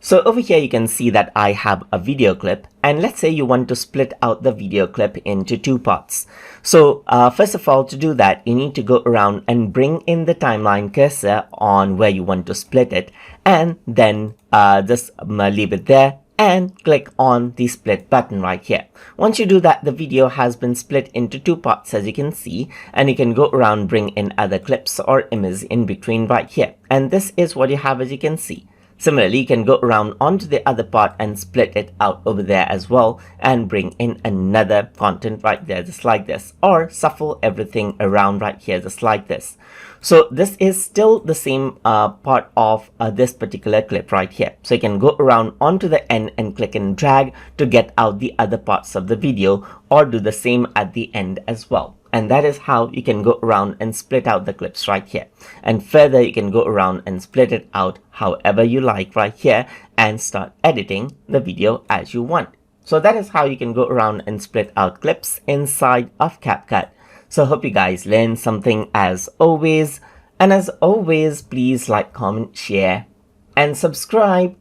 So over here you can see that I have a video clip, and let's say you want to split out the video clip into two parts. So first of all, to do that you need to go around and bring in the timeline cursor on where you want to split it, and then just leave it there and click on the split button right here. Once you do that, the video has been split into two parts, as you can see, and you can go around, bring in other clips or images in between right here, and this is what you have, as you can see. Similarly, you can go around onto the other part and split it out over there as well and bring in another content right there, just like this, or shuffle everything around right here just like this. So this is still the same part of this particular clip right here. So you can go around onto the end and click and drag to get out the other parts of the video, or do the same at the end as well. And that is how you can go around and split out the clips right here. And further, you can go around and split it out however you like right here and start editing the video as you want. So that is how you can go around and split out clips inside of CapCut. So hope you guys learned something as always. And as always, please like, comment, share, and subscribe.